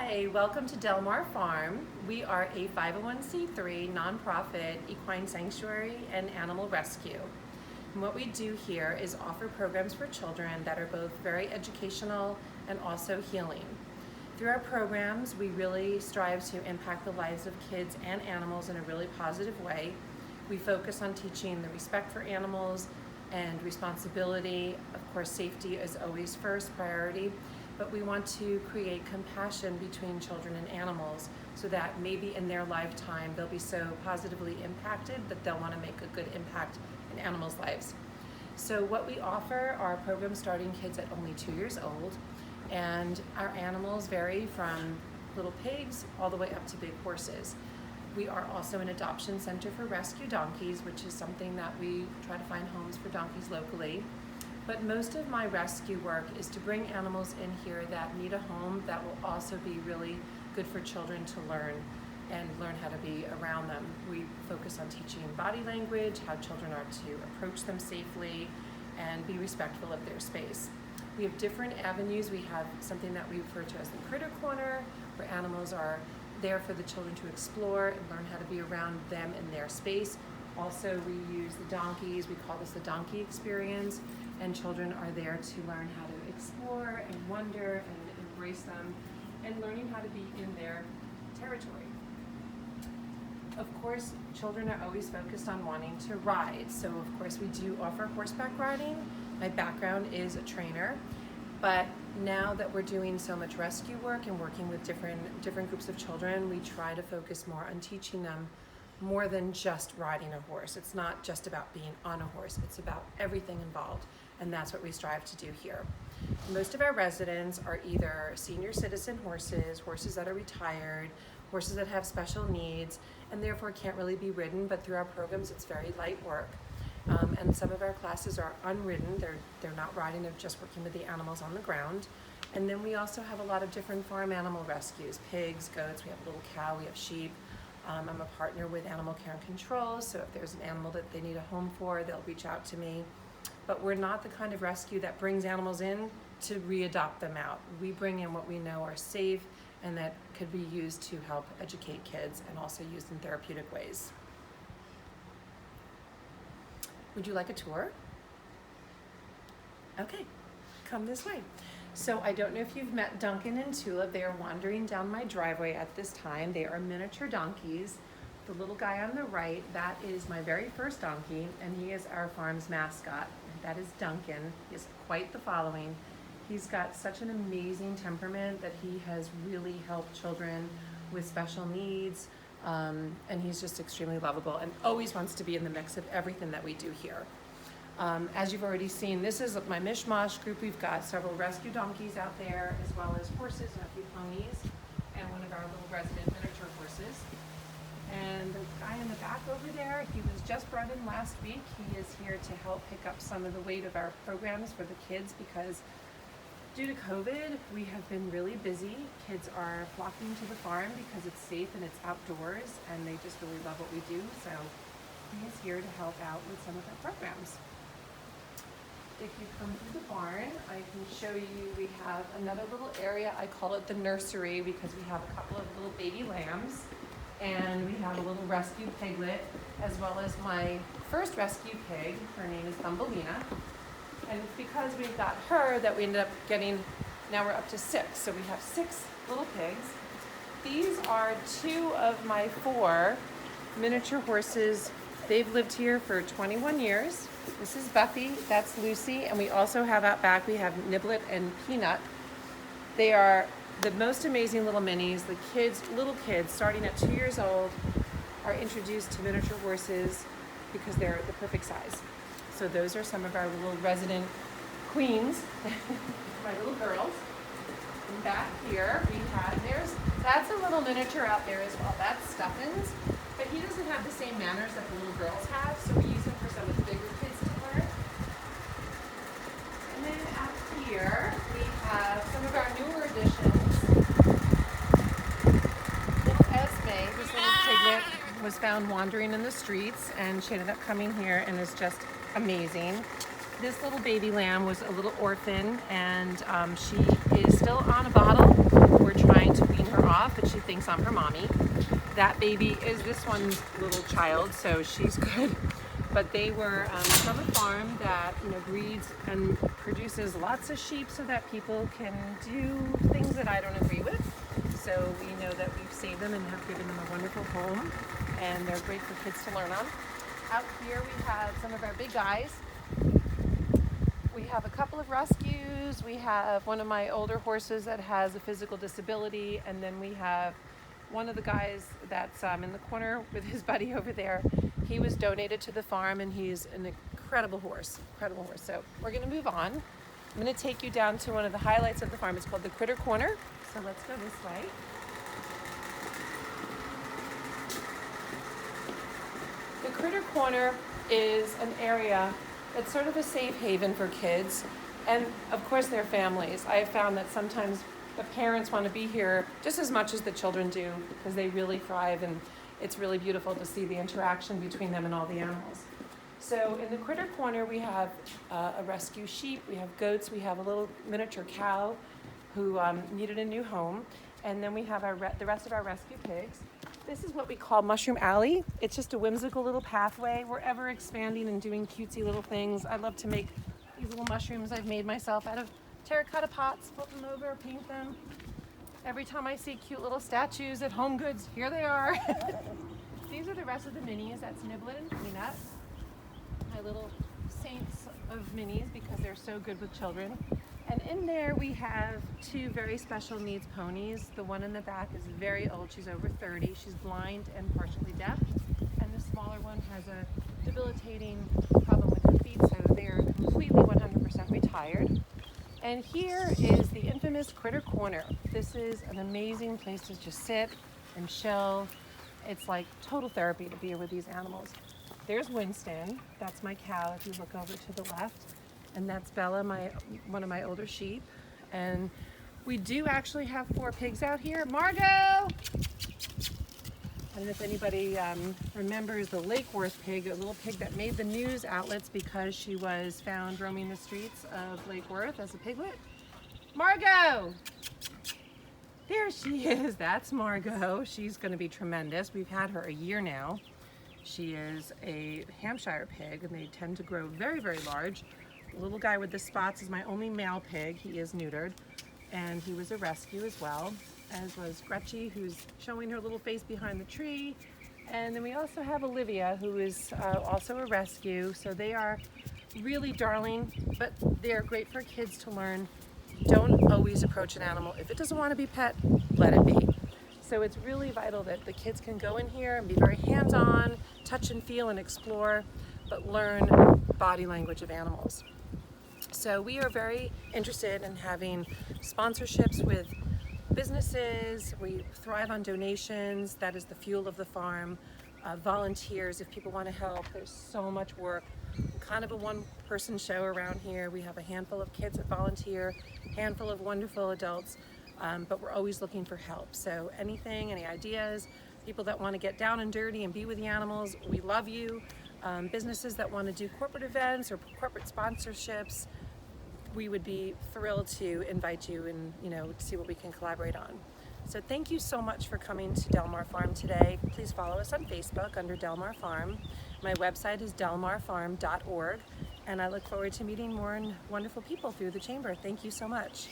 Hi, welcome to Delmar Farm. We are a 501c3 nonprofit equine sanctuary and animal rescue. And what we do here is offer programs for children that are both very educational and also healing. Through our programs, we really strive to impact the lives of kids and animals in a really positive way. We focus on teaching the respect for animals and responsibility. Of course, safety is always first priority, but we want to create compassion between children and animals so that maybe in their lifetime they'll be so positively impacted that they'll want to make a good impact in animals' lives. So what we offer are programs starting kids at only 2 years old, and our animals vary from little pigs all the way up to big horses. We are also an adoption center for rescue donkeys, which is something that we try to find homes for donkeys locally. But most of my rescue work is to bring animals in here that need a home that will also be really good for children to learn how to be around them. We focus on teaching body language, how children are to approach them safely, and be respectful of their space. We have different avenues. We have something that we refer to as the critter corner, where animals are there for the children to explore and learn how to be around them in their space. Also, we use the donkeys. We call this the donkey experience, and children are there to learn how to explore and wonder and embrace them and learning how to be in their territory. Of course, children are always focused on wanting to ride, so of course we do offer horseback riding. My background is a trainer, but now that we're doing so much rescue work and working with different groups of children, we try to focus more on teaching them more than just riding a horse. It's not just about being on a horse, it's about everything involved, and that's what we strive to do here. Most of our residents are either senior citizen horses, horses that are retired, horses that have special needs, and therefore can't really be ridden, but through our programs it's very light work. And some of our classes are unridden, they're not riding, they're just working with the animals on the ground. And then we also have a lot of different farm animal rescues, pigs, goats, we have a little cow, we have sheep. I'm a partner with Animal Care and Control, so if there's an animal that they need a home for, they'll reach out to me. But we're not the kind of rescue that brings animals in to re-adopt them out. We bring in what we know are safe and that could be used to help educate kids and also used in therapeutic ways. Would you like a tour? Okay, come this way. So I don't know if you've met Duncan and Tula. They are wandering down my driveway at this time. They are miniature donkeys. The little guy on the right, that is my very first donkey, and he is our farm's mascot. That is Duncan. He has quite the following. He's got such an amazing temperament that he has really helped children with special needs, and he's just extremely lovable and always wants to be in the mix of everything that we do here. As you've already seen, this is my mishmash group. We've got several rescue donkeys out there, as well as horses and a few ponies, and one of our little resident miniature horses. And the guy in the back over there, he was just brought in last week. He is here to help pick up some of the weight of our programs for the kids because due to COVID, we have been really busy. Kids are flocking to the farm because it's safe and it's outdoors, and they just really love what we do. So he is here to help out with some of our programs. If you come through the barn, I can show you we have another little area. I call it the nursery because we have a couple of little baby lambs, and we have a little rescue piglet, as well as my first rescue pig. Her name is Thumbelina. And it's because we've got her that we ended up getting, now we're up to 6. So we have 6 little pigs. These are 2 of my 4 miniature horses. They've lived here for 21 years. This is Buffy, that's Lucy, and we also have out back, we have Niblet and Peanut. They are the most amazing little minis. The kids, little kids, starting at 2 years old, are introduced to miniature horses because they're the perfect size. So those are some of our little resident queens, my little girls. And back here we have, that's a little miniature out there as well. That's Stuffins, but he doesn't have the same manners that the little girls have, so we use him for some of the bigger kids to learn. And then out here we have some of our newer additions. Little Esme, this little piglet, was found wandering in the streets, and she ended up coming here and is just amazing. This little baby lamb was a little orphan, and she is still on a bottle. We're trying to wean her off, but she thinks I'm her mommy. That baby is this one's little child, so she's good. But they were from a farm that breeds and produces lots of sheep so that people can do things that I don't agree with. So we know that we've saved them and have given them a wonderful home, and they're great for kids to learn on. Out here we have some of our big guys. We have a couple of rescues. We have one of my older horses that has a physical disability, and then we have one of the guys that's in the corner with his buddy over there. He was donated to the farm, and he's an incredible horse. So we're going to move on. I'm going to take you down to one of the highlights of the farm. It's called the Critter Corner. So let's go this way. The Critter Corner is an area that's sort of a safe haven for kids, and of course their families. I have found that sometimes the parents want to be here just as much as the children do because they really thrive, and it's really beautiful to see the interaction between them and all the animals. So in the Critter Corner we have a rescue sheep, we have goats, we have a little miniature cow who needed a new home, and then we have the rest of our rescue pigs. This is what we call Mushroom Alley. It's just a whimsical little pathway. We're ever expanding and doing cutesy little things. I love to make these little mushrooms I've made myself out of terracotta pots, flip them over, paint them. Every time I see cute little statues at Home Goods, here they are. These are the rest of the minis. That's Niblet and Peanut, my little saints of minis because they're so good with children. And in there we have two very special needs ponies. The one in the back is very old. She's over 30. She's blind and partially deaf. And the smaller one has a debilitating problem with her feet, so they're completely 100% retired. And here is the infamous Critter Corner. This is an amazing place to just sit and chill. It's like total therapy to be here with these animals. There's Winston. That's my cow if you look over to the left. And that's Bella, one of my older sheep. And we do actually have 4 pigs out here. Margot! I don't know if anybody remembers the Lake Worth pig, a little pig that made the news outlets because she was found roaming the streets of Lake Worth as a piglet. Margot! There she is. That's Margot. She's going to be tremendous. We've had her a year now. She is a Hampshire pig, and they tend to grow very, very large. The little guy with the spots is my only male pig. He is neutered, and he was a rescue as well, as was Gretchy, who's showing her little face behind the tree. And then we also have Olivia, who is also a rescue. So they are really darling, but they're great for kids to learn. Don't always approach an animal. If it doesn't want to be pet, let it be. So it's really vital that the kids can go in here and be very hands-on, touch and feel and explore, but learn body language of animals. So we are very interested in having sponsorships with businesses. We thrive on donations. That is the fuel of the farm. Volunteers, if people want to help. There's so much work. Kind of a one-person show around here. We have a handful of kids that volunteer, handful of wonderful adults, but we're always looking for help. So anything, any ideas, people that want to get down and dirty and be with the animals, we love you. Businesses that want to do corporate events or corporate sponsorships, we would be thrilled to invite you and see what we can collaborate on. So thank you so much for coming to Delmar Farm today. Please follow us on Facebook under Delmar Farm. My website is delmarfarm.org, and I look forward to meeting more wonderful people through the chamber. Thank you so much.